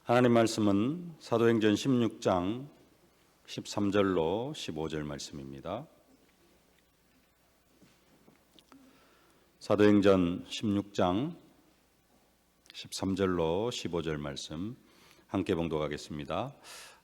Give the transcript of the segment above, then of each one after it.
하나님 말씀은 사도행전 16장 13절로 15절 말씀입니다. 사도행전 16장 13절로 15절 말씀 함께 봉독하겠습니다.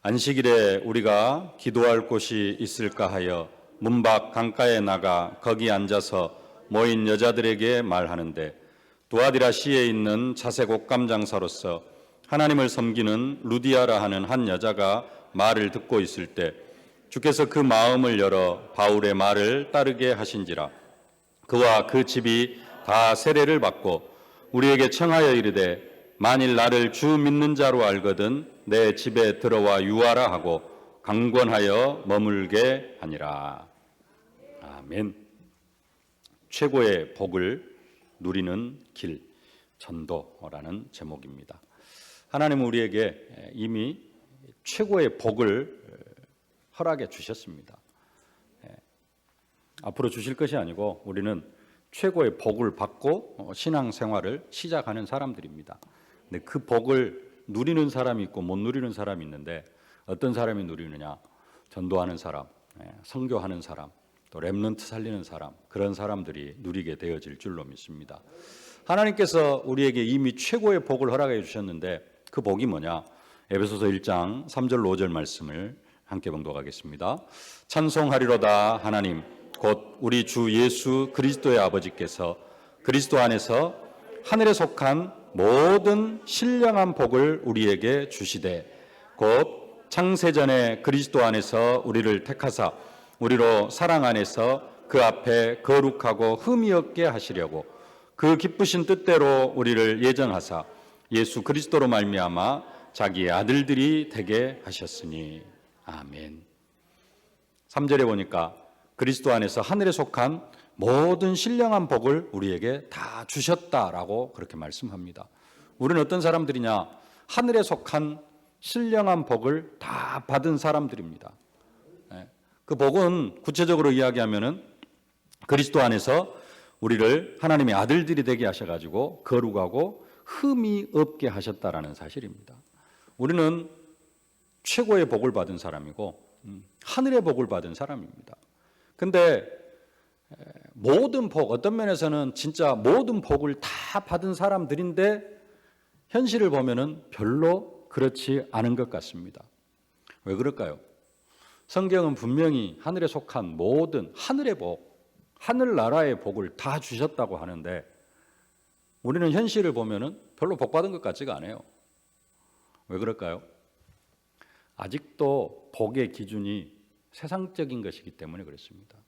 안식일에 우리가 기도할 곳이 있을까 하여 문 밖 강가에 나가 거기 앉아서 모인 여자들에게 말하는데, 두아디라시에 있는 자색 옷감 장사로서 하나님을 섬기는 루디아라 하는 한 여자가 말을 듣고 있을 때 주께서 그 마음을 열어 바울의 말을 따르게 하신지라. 그와 그 집이 다 세례를 받고 우리에게 청하여 이르되, 만일 나를 주 믿는 자로 알거든 내 집에 들어와 유하라 하고 강권하여 머물게 하니라. 아멘. 최고의 복을 누리는 길, 전도라는 제목입니다. 하나님은 우리에게 이미 최고의 복을 허락해 주셨습니다. 앞으로 주실 것이 아니고 우리는 최고의 복을 받고 신앙생활을 시작하는 사람들입니다. 근데 그 복을 누리는 사람이 있고 못 누리는 사람이 있는데, 어떤 사람이 누리느냐? 전도하는 사람, 선교하는 사람, 또 렘넌트 살리는 사람, 그런 사람들이 누리게 되어질 줄로 믿습니다. 하나님께서 우리에게 이미 최고의 복을 허락해 주셨는데 그 복이 뭐냐? 에베소서 1장 3절 5절 말씀을 함께 봉독하겠습니다. 찬송하리로다 하나님 곧 우리 주 예수 그리스도의 아버지께서 그리스도 안에서 하늘에 속한 모든 신령한 복을 우리에게 주시되, 곧 창세전에 그리스도 안에서 우리를 택하사 우리로 사랑 안에서 그 앞에 거룩하고 흠이 없게 하시려고 그 기쁘신 뜻대로 우리를 예정하사 예수 그리스도로 말미암아 자기의 아들들이 되게 하셨으니. 아멘. 3절에 보니까 그리스도 안에서 하늘에 속한 모든 신령한 복을 우리에게 다 주셨다라고 그렇게 말씀합니다. 우리는 어떤 사람들이냐? 하늘에 속한 신령한 복을 다 받은 사람들입니다. 그 복은 구체적으로 이야기하면은 그리스도 안에서 우리를 하나님의 아들들이 되게 하셔가지고 거룩하고 흠이 없게 하셨다라는 사실입니다. 우리는 최고의 복을 받은 사람이고 하늘의 복을 받은 사람입니다. 근데 모든 복, 어떤 면에서는 진짜 모든 복을 다 받은 사람들인데 현실을 보면은 별로 그렇지 않은 것 같습니다. 왜 그럴까요? 성경은 분명히 하늘에 속한 모든 하늘의 복, 하늘나라의 복을 다 주셨다고 하는데 우리는 현실을 보면은 별로 복 받은 것 같지가 않아요. 왜 그럴까요? 아직도 복의 기준이 세상적인 것이기 때문에 그렇습니다.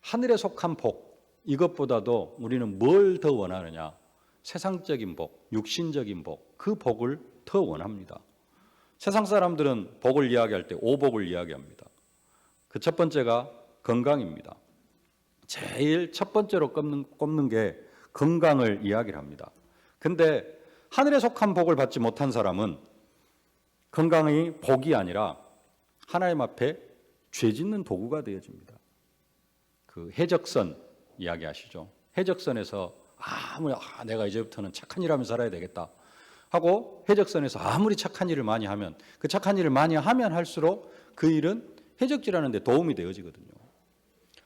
하늘에 속한 복, 이것보다도 우리는 뭘 더 원하느냐? 세상적인 복, 육신적인 복, 그 복을 더 원합니다. 세상 사람들은 복을 이야기할 때 오복을 이야기합니다. 그 첫 번째가 건강입니다. 제일 첫 번째로 꼽는 게 건강을 이야기를 합니다. 근데 하늘에 속한 복을 받지 못한 사람은 건강이 복이 아니라 하나님 앞에 죄 짓는 도구가 되어집니다. 그 해적선 이야기하시죠. 해적선에서 내가 이제부터는 착한 일 하면서 살아야 되겠다 하고 해적선에서 아무리 착한 일을 많이 하면 그 착한 일을 많이 하면 할수록 그 일은 해적질하는 데 도움이 되어지거든요.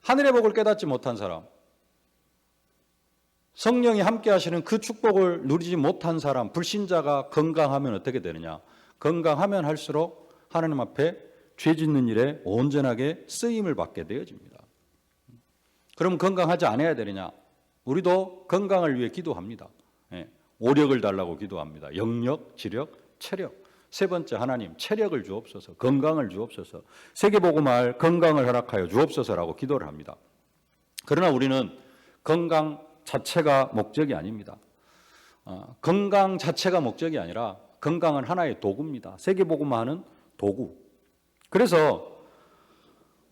하늘의 복을 깨닫지 못한 사람, 성령이 함께 하시는 그 축복을 누리지 못한 사람, 불신자가 건강하면 어떻게 되느냐? 건강하면 할수록 하나님 앞에 죄 짓는 일에 온전하게 쓰임을 받게 되어집니다. 그럼 건강하지 않아야 되느냐? 우리도 건강을 위해 기도합니다. 오력을 달라고 기도합니다. 영력, 지력, 체력. 세 번째, 하나님 체력을 주옵소서, 건강을 주옵소서, 세계복음할 건강을 허락하여 주옵소서라고 기도를 합니다. 그러나 우리는 건강 자체가 목적이 아닙니다. 건강 자체가 목적이 아니라 건강은 하나의 도구입니다. 세계복음화하는 도구. 그래서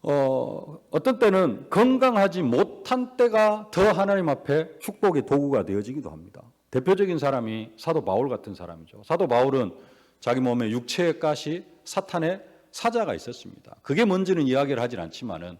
어떤 때는 건강하지 못한 때가 더 하나님 앞에 축복의 도구가 되어지기도 합니다. 대표적인 사람이 사도 바울 같은 사람이죠. 사도 바울은 자기 몸에 육체의 가시 사탄의 사자가 있었습니다. 그게 뭔지는 이야기를 하진 않지만은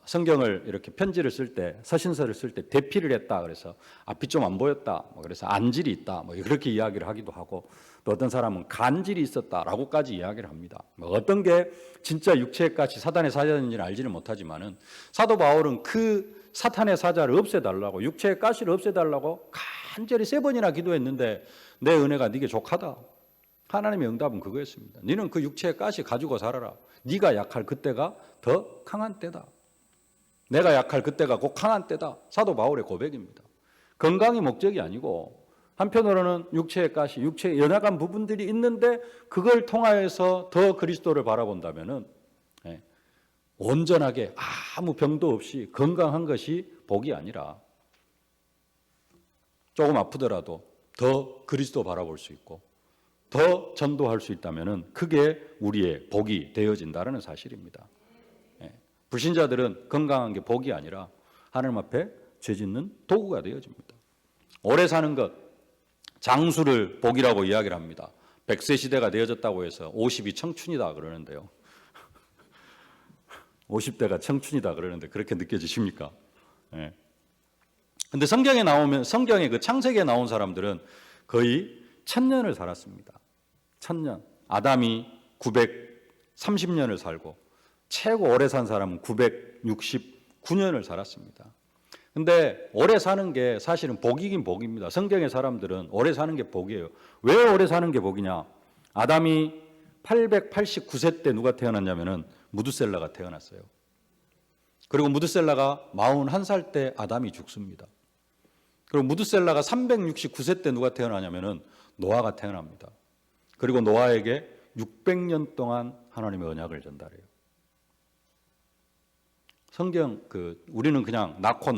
성경을 이렇게 편지를 쓸 때, 서신서를 쓸 때 대피를 했다 그래서 앞이 좀 안 보였다, 그래서 안질이 있다, 그렇게 이야기를 하기도 하고, 또 어떤 사람은 간질이 있었다라고까지 이야기를 합니다. 어떤 게 진짜 육체의 가시 사탄의 사자인지는 알지는 못하지만은 사도 바울은 그 사탄의 사자를 없애달라고, 육체의 가시를 없애달라고 간절히 3번이나 기도했는데 내 은혜가 네게 족하다. 하나님의 응답은 그거였습니다. 너는 그 육체의 가시 가지고 살아라. 네가 약할 그때가 더 강한 때다. 내가 약할 그때가 곧 강한 때다. 사도 바울의 고백입니다. 건강이 목적이 아니고, 한편으로는 육체의 가시, 육체의 연약한 부분들이 있는데 그걸 통하여서 더 그리스도를 바라본다면은 온전하게 아무 병도 없이 건강한 것이 복이 아니라 조금 아프더라도 더 그리스도 바라볼 수 있고 더 전도할 수 있다면은 그게 우리의 복이 되어진다는 사실입니다. 불신자들은 건강한 게 복이 아니라 하나님 앞에 죄짓는 도구가 되어집니다. 오래 사는 것, 장수를 복이라고 이야기를 합니다. 100세 시대가 되어졌다고 해서 50이 청춘이다 그러는데요. 50대가 청춘이다 그러는데 그렇게 느껴지십니까? 근데 성경에 나오면, 성경의 그 창세기에 나온 사람들은 거의 1000년을 살았습니다. 1000년. 아담이 930년을 살고 최고 오래 산 사람은 969년을 살았습니다. 근데 오래 사는 게 사실은 복이긴 복입니다. 성경의 사람들은 오래 사는 게 복이에요. 왜 오래 사는 게 복이냐? 아담이 889세 때 누가 태어났냐면은 무두셀라가 태어났어요. 그리고 무두셀라가 41살 때 아담이 죽습니다. 그리고 무두셀라가 369세 때 누가 태어나냐면은 노아가 태어납니다. 그리고 노아에게 600년 동안 하나님의 언약을 전달해요. 성경 우리는 그냥 낳고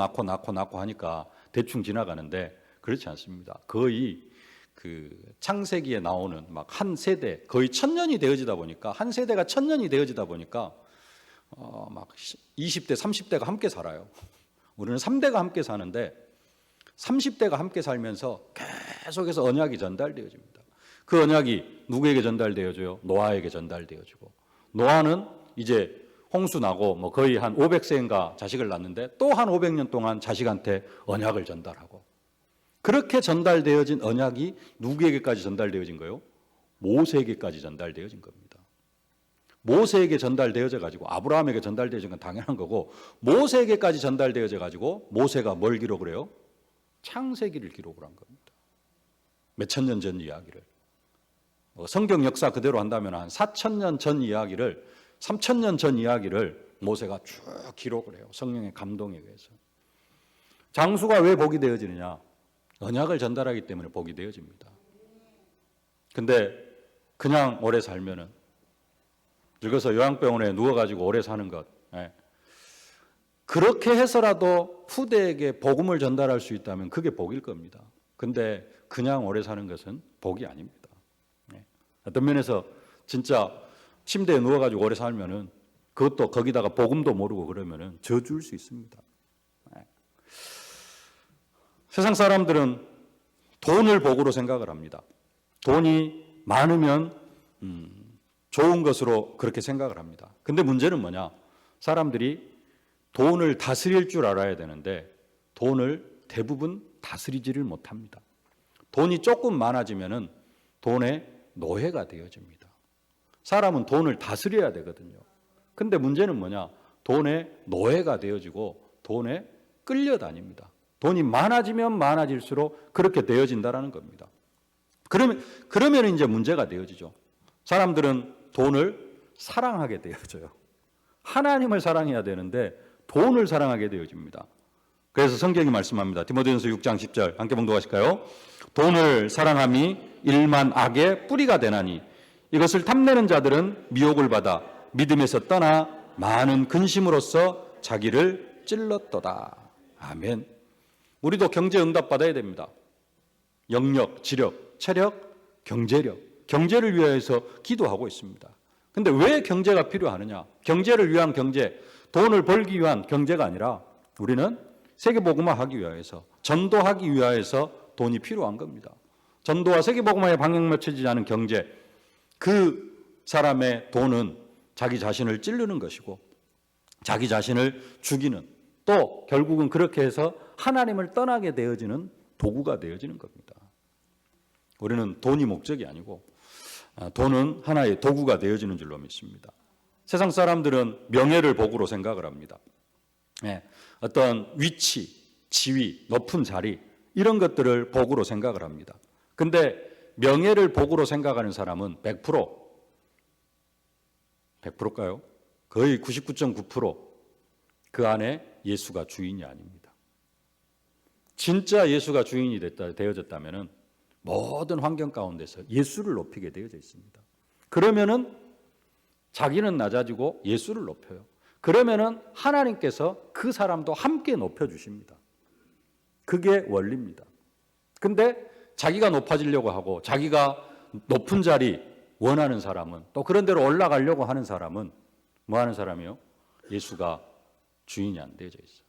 하니까 대충 지나가는데 그렇지 않습니다. 거의 창세기에 나오는 막 한 세대, 거의 1000년이 되어지다 보니까, 한 세대가 1000년이 되어지다 보니까 막 20대, 30대가 함께 살아요. 우리는 3대가 함께 사는데 30대가 함께 살면서 계속해서 언약이 전달되어집니다. 그 언약이 누구에게 전달되어져요? 노아에게 전달되어지고, 노아는 이제 홍수 나고 거의 한 500세인가 자식을 낳는데 또 한 500년 동안 자식한테 언약을 전달하고, 그렇게 전달되어진 언약이 누구에게까지 전달되어진 거예요? 모세에게까지 전달되어진 겁니다. 모세에게 전달되어져 가지고, 아브라함에게 전달되어진 건 당연한 거고, 모세에게까지 전달되어져 가지고 모세가 뭘 기록을 해요? 창세기를 기록을 한 겁니다. 몇천 년 전 이야기를. 성경 역사 그대로 한다면 한 4000년 전 이야기를, 3000년 전 이야기를 모세가 쭉 기록을 해요. 성령의 감동에 의해서. 장수가 왜 복이 되어지느냐? 언약을 전달하기 때문에 복이 되어집니다. 근데 그냥 오래 살면은, 늙어서 요양병원에 누워가지고 오래 사는 것, 그렇게 해서라도 후대에게 복음을 전달할 수 있다면 그게 복일 겁니다. 근데 그냥 오래 사는 것은 복이 아닙니다. 어떤 면에서 진짜 침대에 누워가지고 오래 살면은, 그것도 거기다가 복음도 모르고 그러면은 저주일 수 있습니다. 세상 사람들은 돈을 복으로 생각을 합니다. 돈이 많으면 좋은 것으로 그렇게 생각을 합니다. 근데 문제는 뭐냐? 사람들이 돈을 다스릴 줄 알아야 되는데 돈을 대부분 다스리지를 못합니다. 돈이 조금 많아지면은 돈의 노예가 되어집니다. 사람은 돈을 다스려야 되거든요. 근데 문제는 뭐냐? 돈의 노예가 되어지고 돈에 끌려다닙니다. 돈이 많아지면 많아질수록 그렇게 되어진다는 겁니다. 그러면 이제 문제가 되어지죠. 사람들은 돈을 사랑하게 되어져요. 하나님을 사랑해야 되는데 돈을 사랑하게 되어집니다. 그래서 성경이 말씀합니다. 디모데전서 6장 10절 함께 봉독하실까요? 돈을 사랑함이 일만 악의 뿌리가 되나니 이것을 탐내는 자들은 미혹을 받아 믿음에서 떠나 많은 근심으로써 자기를 찔렀도다. 아멘. 우리도 경제 응답 받아야 됩니다. 영력, 지력, 체력, 경제력, 경제를 위해서 기도하고 있습니다. 근데 왜 경제가 필요하느냐? 경제를 위한 경제, 돈을 벌기 위한 경제가 아니라 우리는 세계복음화하기 위해서, 전도하기 위해서 돈이 필요한 겁니다. 전도와 세계복음화에 방향 맞춰지지 않은 경제, 그 사람의 돈은 자기 자신을 찌르는 것이고, 자기 자신을 죽이는, 또 결국은 그렇게 해서 하나님을 떠나게 되어지는 도구가 되어지는 겁니다. 우리는 돈이 목적이 아니고 돈은 하나의 도구가 되어지는 줄로 믿습니다. 세상 사람들은 명예를 복으로 생각을 합니다. 어떤 위치, 지위, 높은 자리 이런 것들을 복으로 생각을 합니다. 근데 명예를 복으로 생각하는 사람은 100%까요? 거의 99.9% 그 안에 예수가 주인이 아닙니다. 진짜 예수가 주인이 되어졌다면 모든 환경 가운데서 예수를 높이게 되어져 있습니다. 그러면은 자기는 낮아지고 예수를 높여요. 그러면은 하나님께서 그 사람도 함께 높여주십니다. 그게 원리입니다. 근데 자기가 높아지려고 하고 자기가 높은 자리 원하는 사람은, 또 그런 대로 올라가려고 하는 사람은 뭐 하는 사람이요? 예수가 주인이 안 되어져 있어요.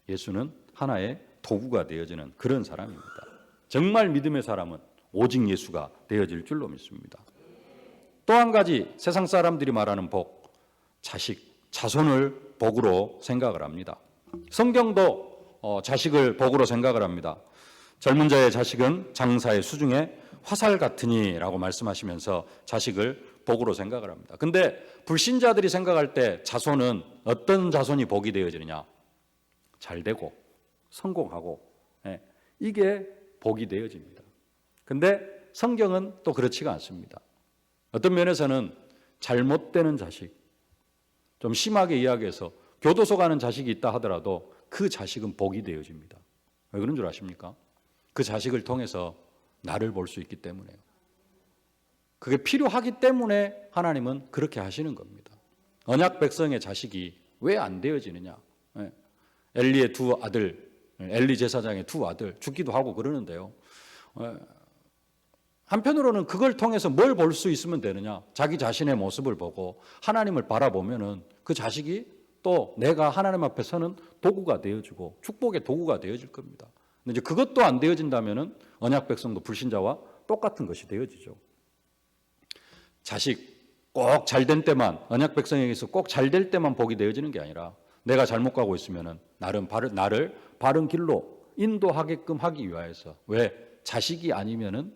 예수는 하나의 도구가 되어지는 그런 사람입니다. 정말 믿음의 사람은 오직 예수가 되어질 줄로 믿습니다. 또 한 가지 세상 사람들이 말하는 복, 자식, 자손을 복으로 생각을 합니다. 성경도 자식을 복으로 생각을 합니다. 젊은 자의 자식은 장사의 수중에 화살 같으니라고 말씀하시면서 자식을 복으로 생각을 합니다. 근데 불신자들이 생각할 때 자손은 어떤 자손이 복이 되어지느냐? 잘 되고 성공하고, 이게 복이 되어집니다. 근데 성경은 또 그렇지가 않습니다. 어떤 면에서는 잘못되는 자식, 좀 심하게 이야기해서 교도소 가는 자식이 있다 하더라도 그 자식은 복이 되어집니다. 왜 그런 줄 아십니까? 그 자식을 통해서 나를 볼 수 있기 때문에요. 그게 필요하기 때문에 하나님은 그렇게 하시는 겁니다. 언약 백성의 자식이 왜 안 되어지느냐? 엘리의 두 아들, 엘리 제사장의 두 아들 죽기도 하고 그러는데요. 한편으로는 그걸 통해서 뭘 볼 수 있으면 되느냐? 자기 자신의 모습을 보고 하나님을 바라보면은 그 자식이 또 내가 하나님 앞에 서는 도구가 되어지고 축복의 도구가 되어질 겁니다. 근데 이제 그것도 안 되어진다면은 언약 백성도 불신자와 똑같은 것이 되어지죠. 자식 꼭 잘된 때만, 언약 백성에게서 꼭 잘될 때만 복이 되어지는 게 아니라 내가 잘못 가고 있으면은 나를 바른 길로 인도하게끔 하기 위하여서, 왜? 자식이 아니면은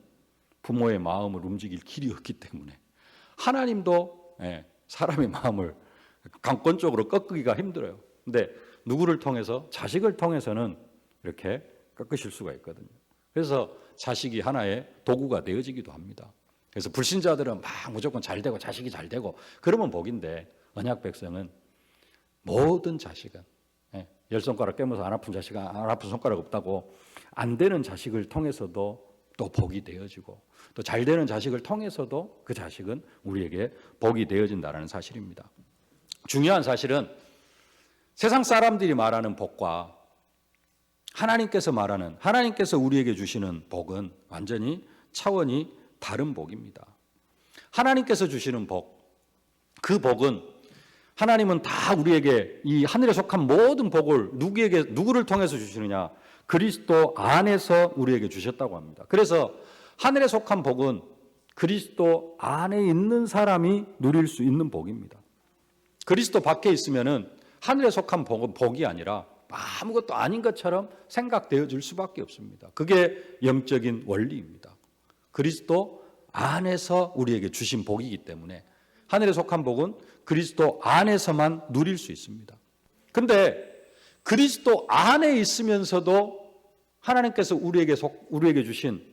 부모의 마음을 움직일 길이 없기 때문에 하나님도 사람의 마음을 강권적으로 꺾기가 힘들어요. 근데 누구를 통해서? 자식을 통해서는 이렇게 꺾으실 수가 있거든요. 그래서 자식이 하나의 도구가 되어지기도 합니다. 그래서 불신자들은 막 무조건 잘 되고 자식이 잘 되고 그러면 복인데, 언약 백성은 모든 자식은, 열 손가락 깨면서 안 아픈 자식은 안 아픈 손가락 없다고, 안 되는 자식을 통해서도 또 복이 되어지고, 또 잘 되는 자식을 통해서도 그 자식은 우리에게 복이 되어진다는 사실입니다. 중요한 사실은 세상 사람들이 말하는 복과 하나님께서 우리에게 주시는 복은 완전히 차원이 다른 복입니다. 하나님께서 주시는 복, 그 복은 하나님은 다 우리에게 이 하늘에 속한 모든 복을 누구를 통해서 주시느냐? 그리스도 안에서 우리에게 주셨다고 합니다. 그래서 하늘에 속한 복은 그리스도 안에 있는 사람이 누릴 수 있는 복입니다. 그리스도 밖에 있으면은 하늘에 속한 복은 복이 아니라 아무것도 아닌 것처럼 생각되어질 수밖에 없습니다. 그게 영적인 원리입니다. 그리스도 안에서 우리에게 주신 복이기 때문에 하늘에 속한 복은 그리스도 안에서만 누릴 수 있습니다. 그런데 그리스도 안에 있으면서도 하나님께서 우리에게 주신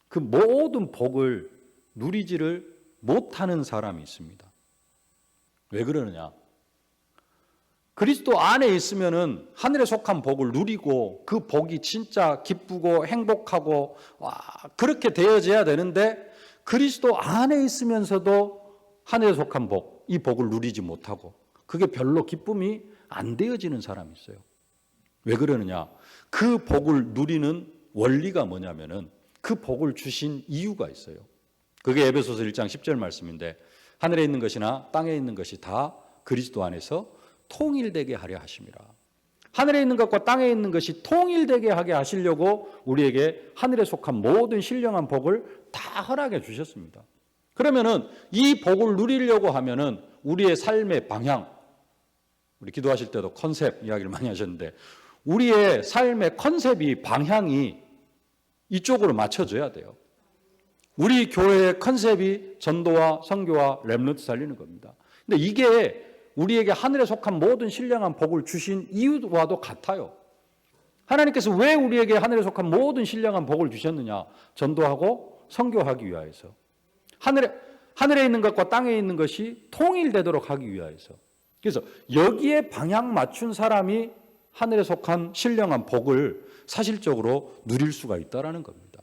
그 모든 복을 누리지를 못하는 사람이 있습니다. 왜 그러느냐? 그리스도 안에 있으면은 하늘에 속한 복을 누리고 그 복이 진짜 기쁘고 행복하고 그렇게 되어져야 되는데, 그리스도 안에 있으면서도 하늘에 속한 복, 이 복을 누리지 못하고 그게 별로 기쁨이 안 되어지는 사람이 있어요. 왜 그러느냐? 그 복을 누리는 원리가 뭐냐면은 그 복을 주신 이유가 있어요. 그게 에베소서 1장 10절 말씀인데, 하늘에 있는 것이나 땅에 있는 것이 다 그리스도 안에서 통일되게 하려 하심이라. 하늘에 있는 것과 땅에 있는 것이 통일되게 하게 하시려고 우리에게 하늘에 속한 모든 신령한 복을 다 허락해 주셨습니다. 그러면은 이 복을 누리려고 하면은 우리의 삶의 방향, 우리 기도하실 때도 컨셉 이야기를 많이 하셨는데 우리의 삶의 컨셉이 방향이 이쪽으로 맞춰져야 돼요. 우리 교회의 컨셉이 전도와 선교와 렘넌트 살리는 겁니다. 근데 이게 우리에게 하늘에 속한 모든 신령한 복을 주신 이유와도 같아요. 하나님께서 왜 우리에게 하늘에 속한 모든 신령한 복을 주셨느냐? 전도하고 선교하기 위하여서. 하늘에 있는 것과 땅에 있는 것이 통일되도록 하기 위하여서. 그래서 여기에 방향 맞춘 사람이 하늘에 속한 신령한 복을 사실적으로 누릴 수가 있다는 겁니다.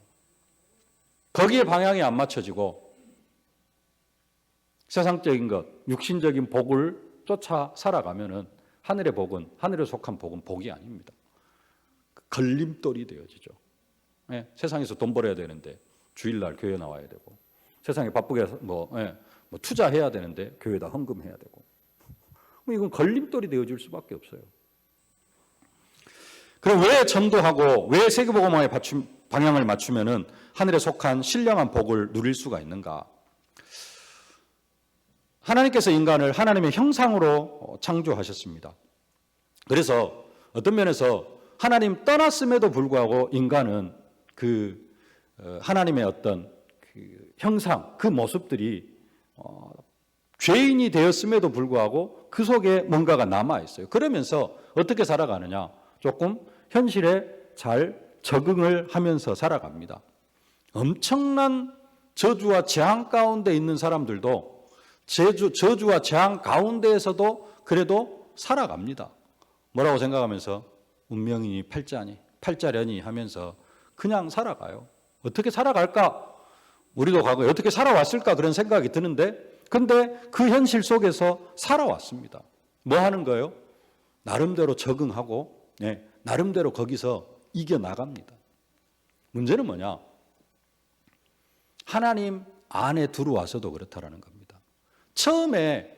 거기에 방향이 안 맞춰지고 세상적인 것, 육신적인 복을 쫓아 살아가면은 하늘의 복은, 하늘에 속한 복은 복이 아닙니다. 걸림돌이 되어지죠. 예, 세상에서 돈 벌어야 되는데 주일날 교회 나와야 되고, 세상에 바쁘게 뭐 투자해야 되는데 교회에다 헌금해야 되고, 이건 걸림돌이 되어질 수밖에 없어요. 그럼 왜 전도하고 왜 세계복음화에 방향을 맞추면은 하늘에 속한 신령한 복을 누릴 수가 있는가? 하나님께서 인간을 하나님의 형상으로 창조하셨습니다. 그래서 어떤 면에서 하나님 떠났음에도 불구하고 인간은 하나님의 어떤 형상, 그 모습들이 죄인이 되었음에도 불구하고 그 속에 뭔가가 남아 있어요. 그러면서 어떻게 살아가느냐? 조금 현실에 잘 적응을 하면서 살아갑니다. 엄청난 저주와 재앙 가운데 있는 사람들도 저주와 재앙 가운데에서도 그래도 살아갑니다. 뭐라고 생각하면서 운명이니 팔자려니 하면서 그냥 살아가요. 어떻게 살아갈까? 우리도 과거에 어떻게 살아왔을까? 그런 생각이 드는데 근데 그 현실 속에서 살아왔습니다. 뭐 하는 거예요? 나름대로 적응하고 나름대로 거기서 이겨나갑니다. 문제는 뭐냐? 하나님 안에 들어와서도 그렇다라는 겁니다. 처음에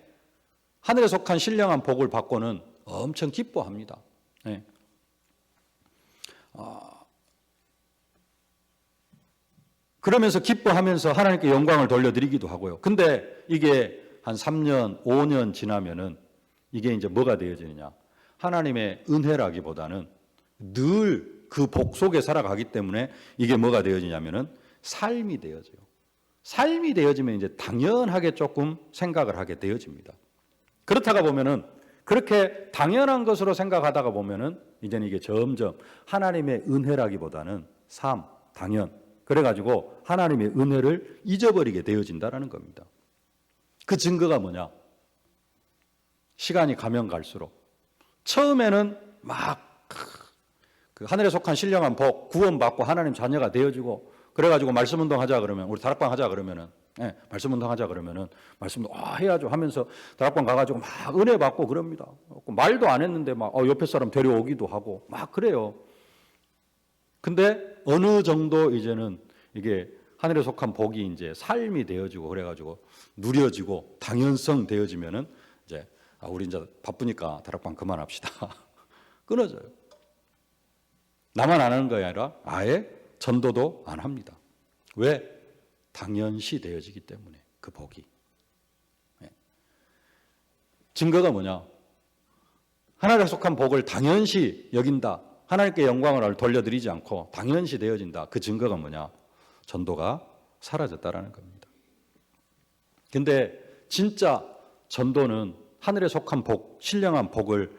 하늘에 속한 신령한 복을 받고는 엄청 기뻐합니다. 그러면서 기뻐하면서 하나님께 영광을 돌려드리기도 하고요. 근데 이게 한 3년, 5년 지나면은 이게 이제 뭐가 되어지느냐? 하나님의 은혜라기보다는 늘 그 복 속에 살아가기 때문에 이게 뭐가 되어지냐면은 삶이 되어져요. 삶이 되어지면 이제 당연하게 조금 생각을 하게 되어집니다. 그렇다가 보면은 그렇게 당연한 것으로 생각하다가 보면은 이제는 이게 점점 하나님의 은혜라기보다는 삶, 당연. 그래가지고 하나님의 은혜를 잊어버리게 되어진다는 겁니다. 그 증거가 뭐냐? 시간이 가면 갈수록 처음에는 막 그 하늘에 속한 신령한 복, 구원받고 하나님 자녀가 되어지고 그래가지고 말씀운동 하자 그러면 우리 다락방 하자 그러면은 말씀운동 하자 그러면은 말씀도 해야죠 하면서 다락방 가가지고 막 은혜 받고 그럽니다. 말도 안 했는데 막 옆에 사람 데려오기도 하고 막 그래요. 근데 어느 정도 이제는 이게 하늘에 속한 복이 이제 삶이 되어지고 그래가지고 누려지고 당연성 되어지면은 이제 우리 이제 바쁘니까 다락방 그만합시다. 끊어져요. 나만 안 하는 게 아니라 아예 전도도 안 합니다. 왜? 당연시 되어지기 때문에 그 복이. 증거가 뭐냐? 하나님에 속한 복을 당연시 여긴다. 하나님께 영광을 돌려드리지 않고 당연시 되어진다. 그 증거가 뭐냐? 전도가 사라졌다라는 겁니다. 근데 진짜 전도는 하늘에 속한 복, 신령한 복을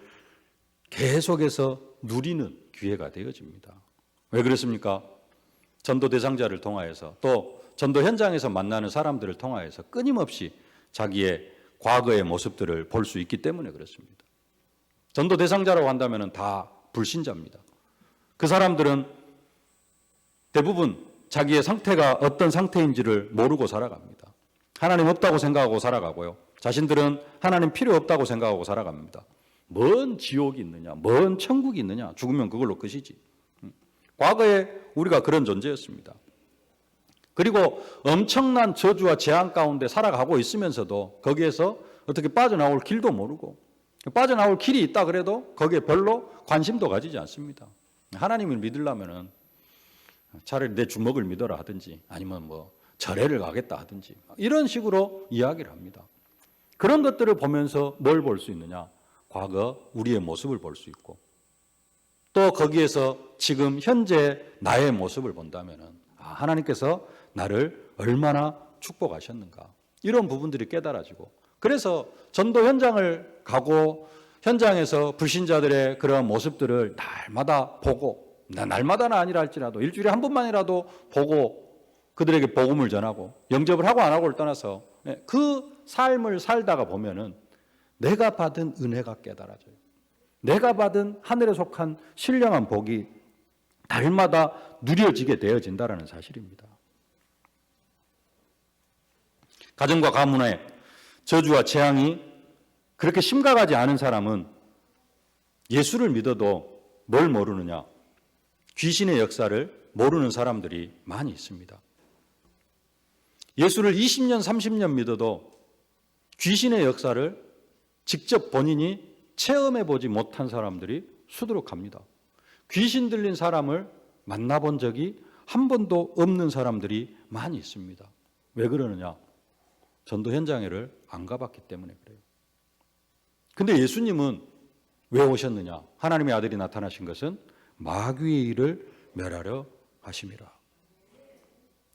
계속해서 누리는 기회가 되어집니다. 왜 그렇습니까? 전도 대상자를 통하여서 또 전도 현장에서 만나는 사람들을 통하여서 끊임없이 자기의 과거의 모습들을 볼 수 있기 때문에 그렇습니다. 전도 대상자라고 한다면 다 불신자입니다. 그 사람들은 대부분 자기의 상태가 어떤 상태인지를 모르고 살아갑니다. 하나님 없다고 생각하고 살아가고요. 자신들은 하나님 필요 없다고 생각하고 살아갑니다. 뭔 지옥이 있느냐, 뭔 천국이 있느냐, 죽으면 그걸로 끝이지. 과거에 우리가 그런 존재였습니다. 그리고 엄청난 저주와 재앙 가운데 살아가고 있으면서도 거기에서 어떻게 빠져나올 길도 모르고 빠져나올 길이 있다 그래도 거기에 별로 관심도 가지지 않습니다. 하나님을 믿으려면은 차라리 내 주먹을 믿어라 하든지 아니면 뭐 절에를 가겠다 하든지 이런 식으로 이야기를 합니다. 그런 것들을 보면서 뭘 볼 수 있느냐? 과거 우리의 모습을 볼 수 있고 또 거기에서 지금 현재 나의 모습을 본다면 하나님께서 나를 얼마나 축복하셨는가 이런 부분들이 깨달아지고 그래서 전도 현장을 가고 현장에서 불신자들의 그런 모습들을 날마다 보고 날마다는 아니라 할지라도 일주일에 한 번만이라도 보고 그들에게 복음을 전하고 영접을 하고 안 하고를 떠나서 그 삶을 살다가 보면은 내가 받은 은혜가 깨달아져요. 내가 받은 하늘에 속한 신령한 복이 날마다 누려지게 되어진다는 사실입니다. 가정과 가문의 저주와 재앙이 그렇게 심각하지 않은 사람은 예수를 믿어도 뭘 모르느냐? 귀신의 역사를 모르는 사람들이 많이 있습니다. 예수를 20년, 30년 믿어도 귀신의 역사를 직접 본인이 체험해 보지 못한 사람들이 수두룩합니다. 귀신 들린 사람을 만나본 적이 한 번도 없는 사람들이 많이 있습니다. 왜 그러느냐? 전도 현장에를 안 가봤기 때문에 그래요. 근데 예수님은 왜 오셨느냐? 하나님의 아들이 나타나신 것은 마귀의 일을 멸하려 하심이라.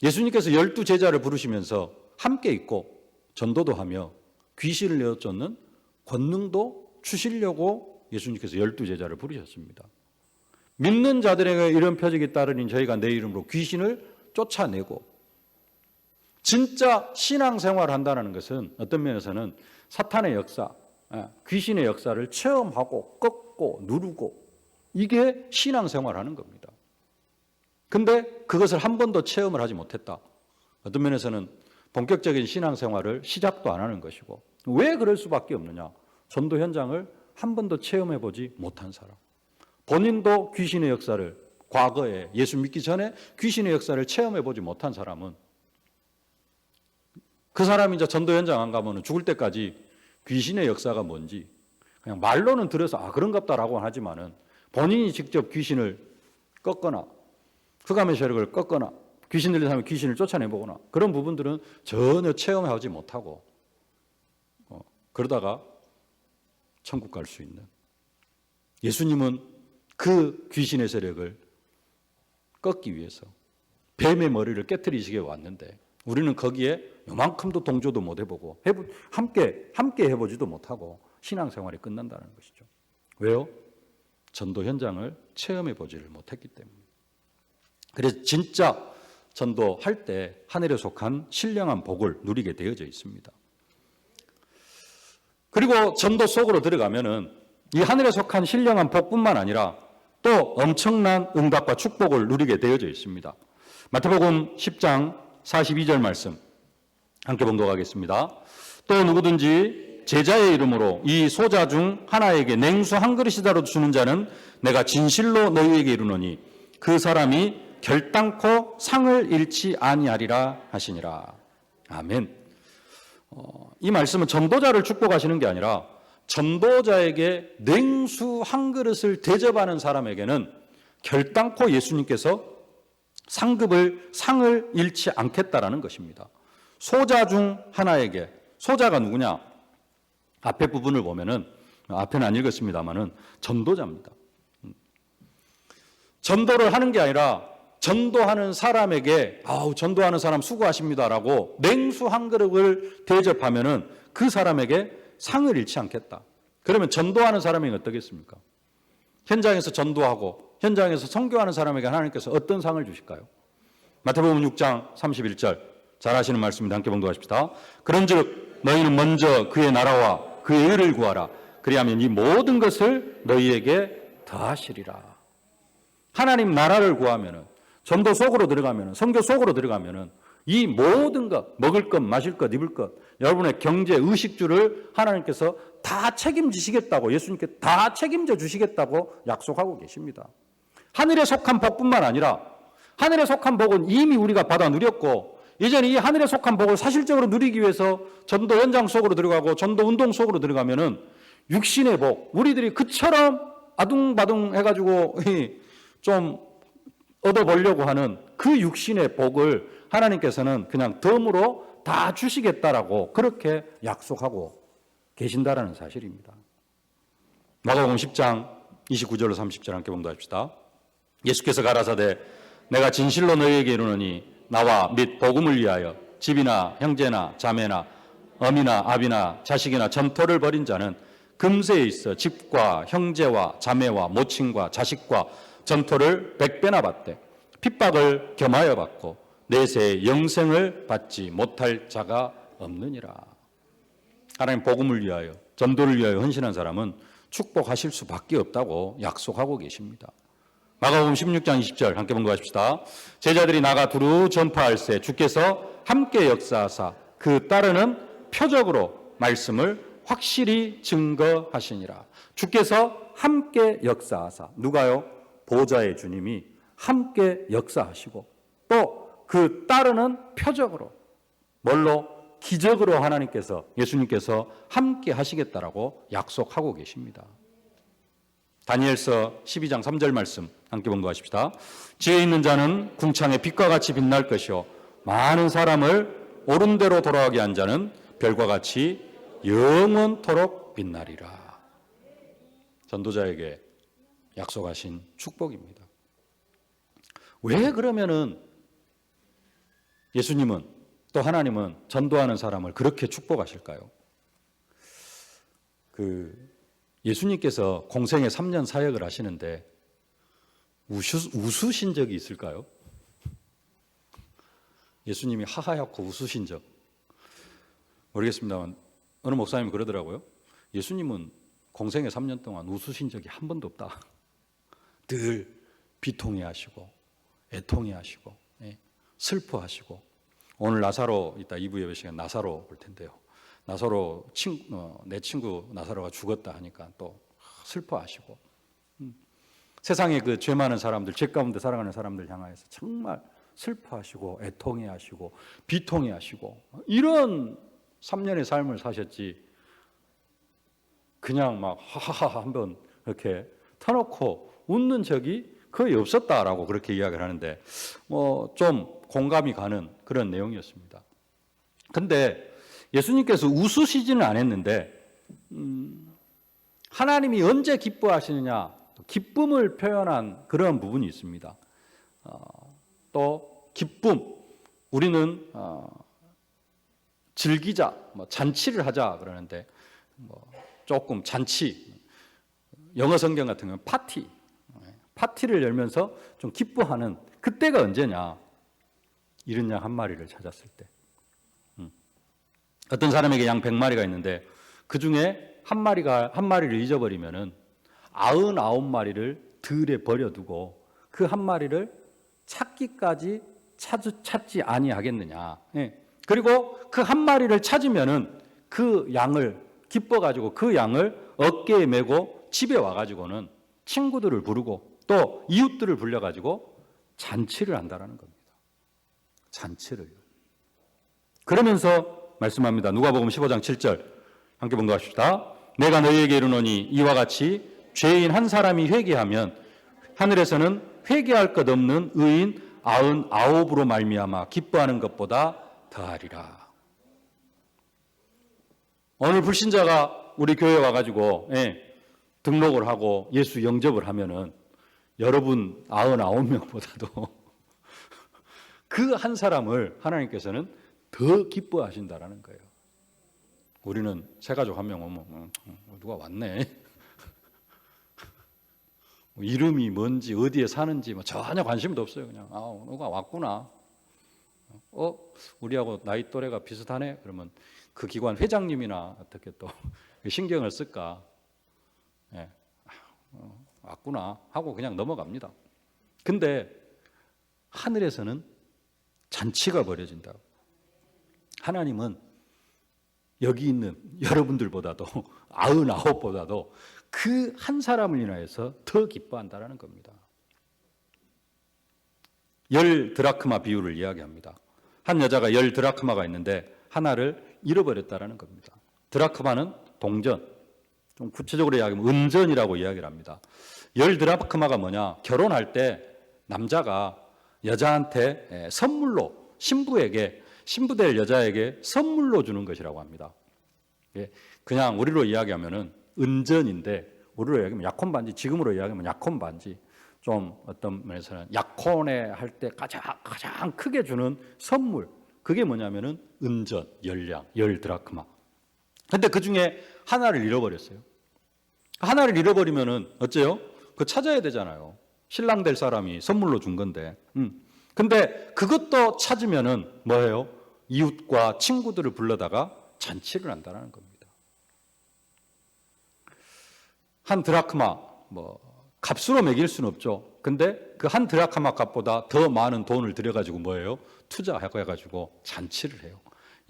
예수님께서 12제자를 부르시면서 함께 있고 전도도 하며 귀신을 내어쫓는 권능도 주시려고 예수님께서 12제자를 부르셨습니다. 믿는 자들에게 이런 표적이 따르니 저희가 내 이름으로 귀신을 쫓아내고 진짜 신앙생활을 한다는 것은 어떤 면에서는 사탄의 역사, 귀신의 역사를 체험하고 꺾고 누르고 이게 신앙생활을 하는 겁니다. 근데 그것을 한 번도 체험을 하지 못했다. 어떤 면에서는 본격적인 신앙생활을 시작도 안 하는 것이고 왜 그럴 수밖에 없느냐? 전도 현장을 한 번도 체험해보지 못한 사람. 본인도 귀신의 역사를 과거에 예수 믿기 전에 귀신의 역사를 체험해보지 못한 사람은 그 사람이 이제 전도 현장 안 가면 죽을 때까지 귀신의 역사가 뭔지 그냥 말로는 들어서 그런갑다라고 하지만은 본인이 직접 귀신을 꺾거나 흑암의 세력을 꺾거나 귀신 들린 사람이 귀신을 쫓아내보거나 그런 부분들은 전혀 체험하지 못하고 그러다가 천국 갈 수 있는 예수님은 그 귀신의 세력을 꺾기 위해서 뱀의 머리를 깨트리시게 왔는데 우리는 거기에 요만큼도 동조도 못 해보고 함께 해보지도 못하고 신앙생활이 끝난다는 것이죠. 왜요? 전도 현장을 체험해보지를 못했기 때문에. 그래서 진짜 전도할 때 하늘에 속한 신령한 복을 누리게 되어져 있습니다. 그리고 전도 속으로 들어가면은 이 하늘에 속한 신령한 복뿐만 아니라 또 엄청난 응답과 축복을 누리게 되어져 있습니다. 마태복음 10장 42절 말씀 함께 봉독하겠습니다. 또 누구든지 제자의 이름으로 이 소자 중 하나에게 냉수 한 그릇이라도 주는 자는 내가 진실로 너희에게 이르노니 그 사람이 결단코 상을 잃지 아니하리라 하시니라. 아멘. 이 말씀은 전도자를 축복하시는 게 아니라 전도자에게 냉수 한 그릇을 대접하는 사람에게는 결단코 예수님께서 상을 잃지 않겠다라는 것입니다. 소자 중 하나에게, 소자가 누구냐? 앞에 부분을 보면은 앞에는 안 읽었습니다만은 전도자입니다. 전도를 하는 게 아니라 전도하는 사람에게 전도하는 사람 수고하십니다라고 냉수 한 그릇을 대접하면은 그 사람에게 상을 잃지 않겠다. 그러면 전도하는 사람에게 어떻겠습니까? 현장에서 전도하고 현장에서 선교하는 사람에게 하나님께서 어떤 상을 주실까요? 마태복음 6장 31절 잘 아시는 말씀입니다. 함께 봉독하십시다. 그런즉 너희는 먼저 그의 나라와 그의 의를 구하라. 그리하면 이 모든 것을 너희에게 더하시리라. 하나님 나라를 구하면은 전도 속으로 들어가면은 선교 속으로 들어가면은 이 모든 것, 먹을 것, 마실 것, 입을 것, 여러분의 경제, 의식주를 하나님께서 다 책임지시겠다고 예수님께 다 책임져 주시겠다고 약속하고 계십니다. 하늘에 속한 복뿐만 아니라 하늘에 속한 복은 이미 우리가 받아 누렸고 이제는 이 하늘에 속한 복을 사실적으로 누리기 위해서 전도 현장 속으로 들어가고 전도 운동 속으로 들어가면은 육신의 복, 우리들이 그처럼 아둥바둥 해가지고 좀 얻어보려고 하는 그 육신의 복을 하나님께서는 그냥 덤으로 다 주시겠다라고 그렇게 약속하고 계신다라는 사실입니다. 마가복음 10장 29절로 30절 함께 봉독합시다. 예수께서 가라사대 내가 진실로 너희에게 이르노니 나와 및 복음을 위하여 집이나 형제나 자매나 어미나 아비나 자식이나 전토를 벌인 자는 금세에 있어 집과 형제와 자매와 모친과 자식과 전토를 100배나 받되 핍박을 겸하여 받고 내세에 영생을 받지 못할 자가 없느니라. 하나님 복음을 위하여 전도를 위하여 헌신한 사람은 축복하실 수밖에 없다고 약속하고 계십니다. 마가복음 16장 20절 함께 봉독하십시다. 제자들이 나가 두루 전파할세 주께서 함께 역사하사 그 따르는 표적으로 말씀을 확실히 증거하시니라. 주께서 함께 역사하사, 누가요? 보좌의 주님이 함께 역사하시고 또 그 따르는 표적으로, 뭘로? 기적으로 하나님께서, 예수님께서 함께 하시겠다라고 약속하고 계십니다. 다니엘서 12장 3절 말씀 함께 봉독하십시다. 지혜 있는 자는 궁창의 빛과 같이 빛날 것이요 많은 사람을 옳은 대로 돌아가게 한 자는 별과 같이 영원토록 빛나리라. 전도자에게 약속하신 축복입니다. 왜 그러면은 예수님은 또 하나님은 전도하는 사람을 그렇게 축복하실까요? 예수님께서 공생에 3년 사역을 하시는데 웃으신 적이 있을까요? 예수님이 하하얗고 웃으신 적 모르겠습니다만 어느 목사님이 그러더라고요. 예수님은 공생에 3년 동안 웃으신 적이 한 번도 없다. 늘 비통해하시고 애통해하시고 슬퍼하시고, 오늘 나사로 이따 2부 예배 시간 나사로 볼 텐데요. 나사로 내 친구 나사로가 죽었다 하니까 또 슬퍼하시고, 세상에 그 죄 많은 사람들, 죄 가운데 살아가는 사람들 향하여서 정말 슬퍼하시고 애통해하시고 비통해하시고 이런 3년의 삶을 사셨지, 그냥 막 하하하 한번 이렇게 터놓고 웃는 적이 거의 없었다라고 그렇게 이야기를 하는데 좀 공감이 가는 그런 내용이었습니다. 근데 예수님께서 웃으시지는 않았는데 하나님이 언제 기뻐하시느냐, 기쁨을 표현한 그런 부분이 있습니다. 또 기쁨, 우리는 즐기자, 잔치를 하자 그러는데 조금 잔치, 영어 성경 같은 경우는 파티를 열면서 좀 기뻐하는 그때가 언제냐? 이른 양 한 마리를 찾았을 때. 어떤 사람에게 양 100마리가 있는데 그 중에 한 마리를 잊어버리면은 99마리를 들에 버려두고 그 한 마리를 찾기까지 찾지 아니하겠느냐. 그리고 그 한 마리를 찾으면은 그 양을 기뻐가지고 그 양을 어깨에 메고 집에 와가지고는 친구들을 부르고 또 이웃들을 불려가지고 잔치를 한다라는 겁니다. 잔치를. 그러면서 말씀합니다. 누가복음 15장 7절 함께 봉독합시다. 내가 너희에게 이르노니 이와 같이 죄인 한 사람이 회개하면 하늘에서는 회개할 것 없는 의인 99으로 말미암아 기뻐하는 것보다 더하리라. 오늘 불신자가 우리 교회에 와가지고 등록을 하고 예수 영접을 하면은 여러분 99명보다도 그 한 사람을 하나님께서는 더 기뻐하신다라는 거예요. 우리는 새가족 한 명 오면 누가 왔네. 이름이 뭔지 어디에 사는지 전혀 관심도 없어요. 그냥 누가 왔구나. 우리하고 나이 또래가 비슷하네. 그러면 그 기관 회장님이나 어떻게 또 신경을 쓸까. 왔구나 하고 그냥 넘어갑니다. 근데 하늘에서는 잔치가 벌어진다. 하나님은 여기 있는 여러분들보다도 99보다도 그 한 사람을 인하여서 더 기뻐한다라는 겁니다. 10드라크마 비유를 이야기합니다. 한 여자가 10드라크마가 있는데 하나를 잃어버렸다라는 겁니다. 드라크마는 동전, 좀 구체적으로 이야기하면 은전이라고 이야기를 합니다. 10드라크마가 뭐냐? 결혼할 때 남자가 여자한테 선물로 신부될 여자에게 선물로 주는 것이라고 합니다. 그냥 우리로 이야기하면은 은전인데 우리로 이야기하면 약혼 반지, 지금으로 이야기하면 약혼 반지, 좀 어떤 면에서는 약혼에 할 때 가장 크게 주는 선물, 그게 뭐냐면은 은전, 열량, 10드라크마. 근데 그 중에 하나를 잃어버렸어요. 하나를 잃어버리면은 어째요? 그거 찾아야 되잖아요. 신랑 될 사람이 선물로 준 건데. 근데 그것도 찾으면은 뭐예요? 이웃과 친구들을 불러다가 잔치를 한다는 겁니다. 한 드라크마, 값으로 매길 수는 없죠. 근데 그 한 드라크마 값보다 더 많은 돈을 들여가지고 뭐예요? 투자해가지고 잔치를 해요.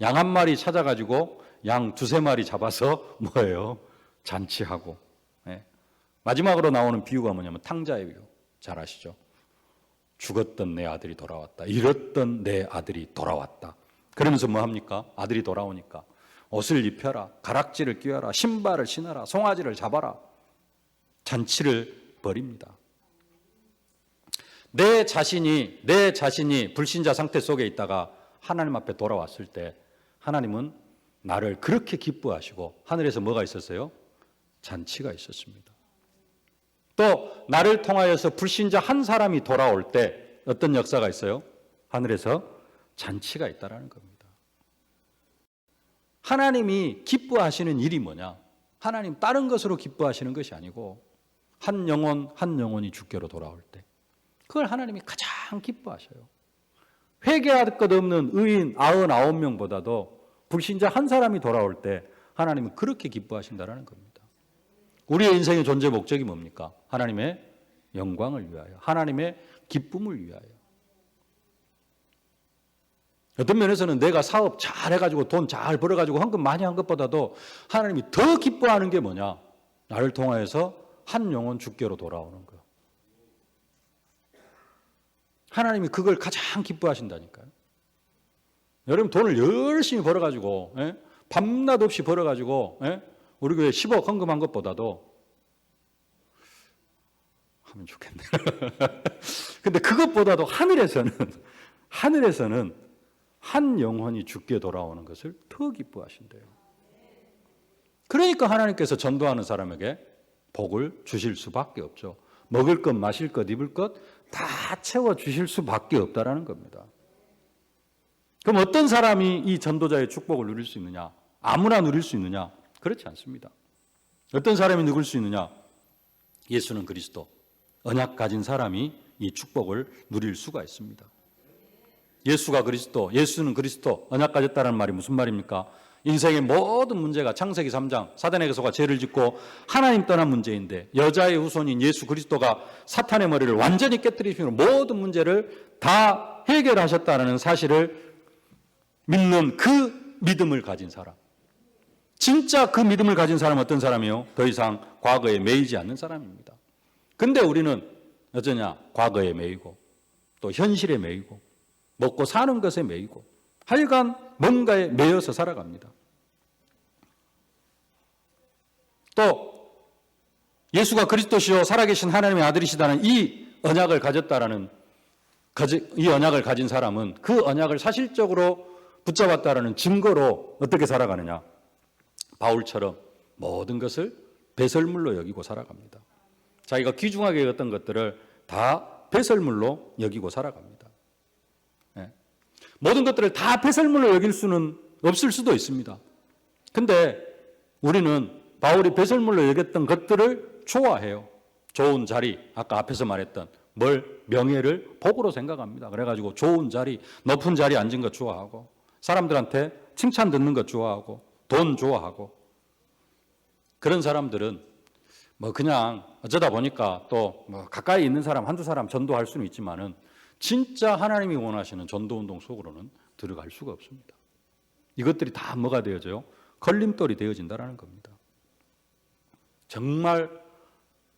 양 한 마리 찾아가지고 양 두세 마리 잡아서 뭐예요? 잔치하고. 예. 마지막으로 나오는 비유가 뭐냐면 탕자의 비유. 잘 아시죠? 죽었던 내 아들이 돌아왔다. 잃었던 내 아들이 돌아왔다. 그러면서 뭐 합니까? 아들이 돌아오니까 옷을 입혀라. 가락지를 끼워라. 신발을 신어라. 송아지를 잡아라. 잔치를 벌입니다. 내 자신이 불신자 상태 속에 있다가 하나님 앞에 돌아왔을 때 하나님은 나를 그렇게 기뻐하시고 하늘에서 뭐가 있었어요? 잔치가 있었습니다. 또 나를 통하여서 불신자 한 사람이 돌아올 때 어떤 역사가 있어요? 하늘에서 잔치가 있다라는 겁니다. 하나님이 기뻐하시는 일이 뭐냐? 하나님 다른 것으로 기뻐하시는 것이 아니고 한 영혼이 주께로 돌아올 때 그걸 하나님이 가장 기뻐하셔요. 회개할 것 없는 의인 99명보다도 불신자 한 사람이 돌아올 때 하나님은 그렇게 기뻐하신다는 겁니다. 우리의 인생의 존재 목적이 뭡니까? 하나님의 영광을 위하여, 하나님의 기쁨을 위하여. 어떤 면에서는 내가 사업 잘 해가지고 돈 잘 벌어가지고 헌금 많이 한 것보다도 하나님이 더 기뻐하는 게 뭐냐? 나를 통하여서 한 영혼 주께로 돌아오는 거예요. 하나님이 그걸 가장 기뻐하신다니까요. 여러분 돈을 열심히 벌어가지고 밤낮 없이 벌어가지고 우리 교회 10억 헌금한 것보다도 하면 좋겠네요. 근데 그것보다도 하늘에서는 한 영혼이 주께 돌아오는 것을 더 기뻐하신대요. 그러니까 하나님께서 전도하는 사람에게 복을 주실 수밖에 없죠. 먹을 것, 마실 것, 입을 것 다 채워 주실 수밖에 없다라는 겁니다. 그럼 어떤 사람이 이 전도자의 축복을 누릴 수 있느냐? 아무나 누릴 수 있느냐? 그렇지 않습니다. 어떤 사람이 누릴 수 있느냐? 예수는 그리스도, 언약 가진 사람이 이 축복을 누릴 수가 있습니다. 예수는 그리스도, 언약 가졌다는 말이 무슨 말입니까? 인생의 모든 문제가 창세기 3장 사단에게서가 죄를 짓고 하나님 떠난 문제인데 여자의 후손인 예수 그리스도가 사탄의 머리를 완전히 깨뜨리시며 모든 문제를 다 해결하셨다는 사실을 믿는 그 믿음을 가진 사람, 진짜 그 믿음을 가진 사람은 어떤 사람이요? 더 이상 과거에 매이지 않는 사람입니다. 근데 우리는 어쩌냐? 과거에 매이고 또 현실에 매이고 먹고 사는 것에 매이고 하여간 뭔가에 매여서 살아갑니다. 또 예수가 그리스도시요 살아계신 하나님의 아들이시다는 이 언약을 가진 사람은 그 언약을 사실적으로 붙잡았다라는 증거로 어떻게 살아가느냐? 바울처럼 모든 것을 배설물로 여기고 살아갑니다. 자기가 귀중하게 여겼던 것들을 다 배설물로 여기고 살아갑니다. 모든 것들을 다 배설물로 여길 수는 없을 수도 있습니다. 근데 우리는 바울이 배설물로 여겼던 것들을 좋아해요. 좋은 자리, 아까 앞에서 말했던 명예를 복으로 생각합니다. 그래가지고 좋은 자리, 높은 자리에 앉은 것 좋아하고 사람들한테 칭찬 듣는 것 좋아하고 돈 좋아하고 그런 사람들은 그냥 어쩌다 보니까 또 가까이 있는 사람 한두 사람 전도할 수는 있지만은 진짜 하나님이 원하시는 전도운동 속으로는 들어갈 수가 없습니다. 이것들이 다 뭐가 되어져요? 걸림돌이 되어진다는 겁니다. 정말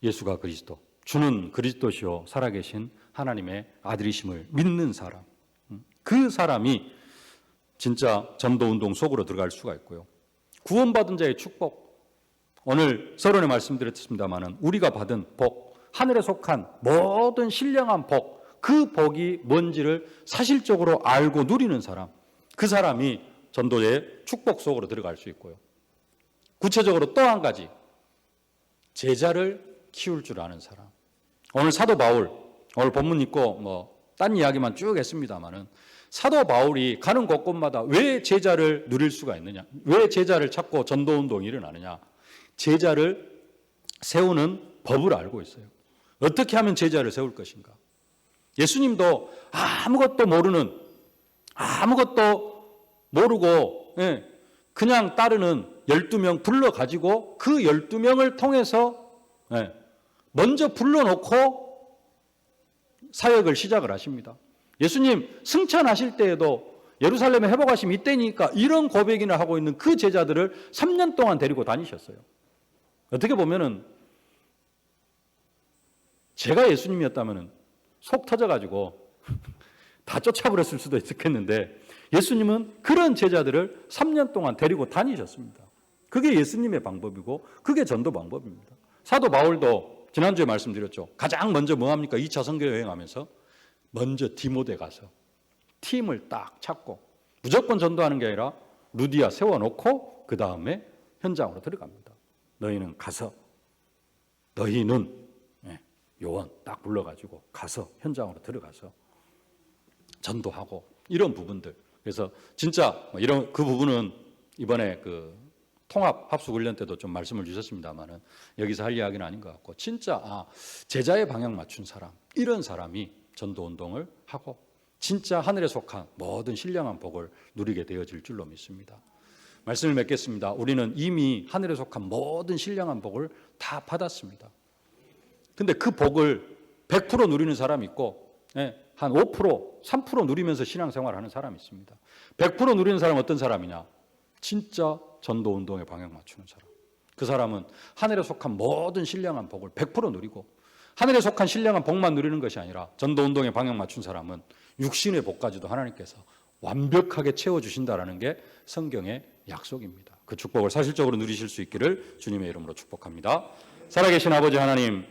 예수가 그리스도, 주는 그리스도시요 살아계신 하나님의 아들이심을 믿는 사람, 그 사람이 진짜 전도운동 속으로 들어갈 수가 있고요. 구원받은 자의 축복, 오늘 서론에 말씀드렸습니다마는 우리가 받은 복, 하늘에 속한 모든 신령한 복, 그 복이 뭔지를 사실적으로 알고 누리는 사람, 그 사람이 전도의 축복 속으로 들어갈 수 있고요. 구체적으로 또 한 가지, 제자를 키울 줄 아는 사람. 오늘 사도 바울, 오늘 본문 읽고 딴 이야기만 쭉 했습니다만은 사도 바울이 가는 곳곳마다 왜 제자를 누릴 수가 있느냐? 왜 제자를 찾고 전도운동이 일어나느냐? 제자를 세우는 법을 알고 있어요. 어떻게 하면 제자를 세울 것인가? 예수님도 아무것도 모르고 그냥 따르는 12명 불러가지고 그 12명을 통해서 먼저 불러놓고 사역을 시작을 하십니다. 예수님 승천하실 때에도 예루살렘에 회복하심 이때니까 이런 고백이나 하고 있는 그 제자들을 3년 동안 데리고 다니셨어요. 어떻게 보면은 제가 예수님이었다면 속 터져가지고 다 쫓아버렸을 수도 있었겠는데 예수님은 그런 제자들을 3년 동안 데리고 다니셨습니다. 그게 예수님의 방법이고 그게 전도 방법입니다. 사도 바울도 지난주에 말씀드렸죠. 가장 먼저 뭐합니까? 2차 선교 여행하면서 먼저 디모데 가서 팀을 딱 찾고 무조건 전도하는 게 아니라 루디아 세워놓고 그 다음에 현장으로 들어갑니다. 너희는 가서 요한 딱 불러가지고 가서 현장으로 들어가서 전도하고 이런 부분들. 그래서 진짜 이런 그 부분은 이번에 그 통합 합숙 훈련 때도 좀 말씀을 주셨습니다만은 여기서 할 이야기는 아닌 것 같고 진짜 제자의 방향 맞춘 사람 이런 사람이 전도 운동을 하고 진짜 하늘에 속한 모든 신령한 복을 누리게 되어질 줄로 믿습니다. 말씀을 맺겠습니다. 우리는 이미 하늘에 속한 모든 신령한 복을 다 받았습니다. 근데 그 복을 100% 누리는 사람이 있고 한 5%, 3% 누리면서 신앙생활하는 사람이 있습니다. 100% 누리는 사람은 어떤 사람이냐? 진짜 전도운동에 방향 맞추는 사람. 그 사람은 하늘에 속한 모든 신령한 복을 100% 누리고 하늘에 속한 신령한 복만 누리는 것이 아니라 전도운동에 방향 맞춘 사람은 육신의 복까지도 하나님께서 완벽하게 채워주신다라는 게 성경의 약속입니다. 그 축복을 사실적으로 누리실 수 있기를 주님의 이름으로 축복합니다. 살아계신 아버지 하나님,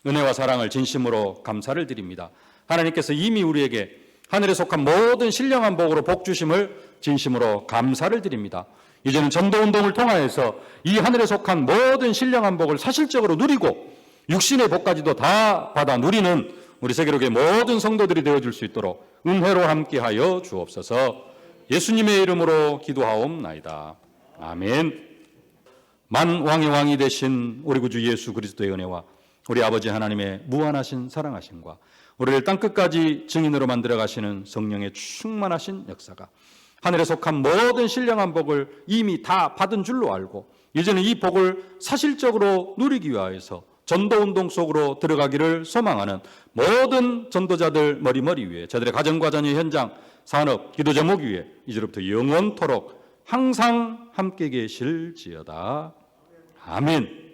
은혜와 사랑을 진심으로 감사를 드립니다. 하나님께서 이미 우리에게 하늘에 속한 모든 신령한 복으로 복 주심을 진심으로 감사를 드립니다. 이제는 전도운동을 통하여서 이 하늘에 속한 모든 신령한 복을 사실적으로 누리고 육신의 복까지도 다 받아 누리는 우리 세계로의 모든 성도들이 되어줄 수 있도록 은혜로 함께하여 주옵소서. 예수님의 이름으로 기도하옵나이다. 아멘. 만왕의 왕이 되신 우리 구주 예수 그리스도의 은혜와 우리 아버지 하나님의 무한하신 사랑하심과 우리를 땅끝까지 증인으로 만들어 가시는 성령의 충만하신 역사가 하늘에 속한 모든 신령한 복을 이미 다 받은 줄로 알고 이제는 이 복을 사실적으로 누리기 위하여서 전도운동 속으로 들어가기를 소망하는 모든 전도자들 머리머리 위에 저들의 가정과 자녀 현장 산업 기도 제목 위에 이제부터 영원토록 항상 함께 계실지어다. 아멘.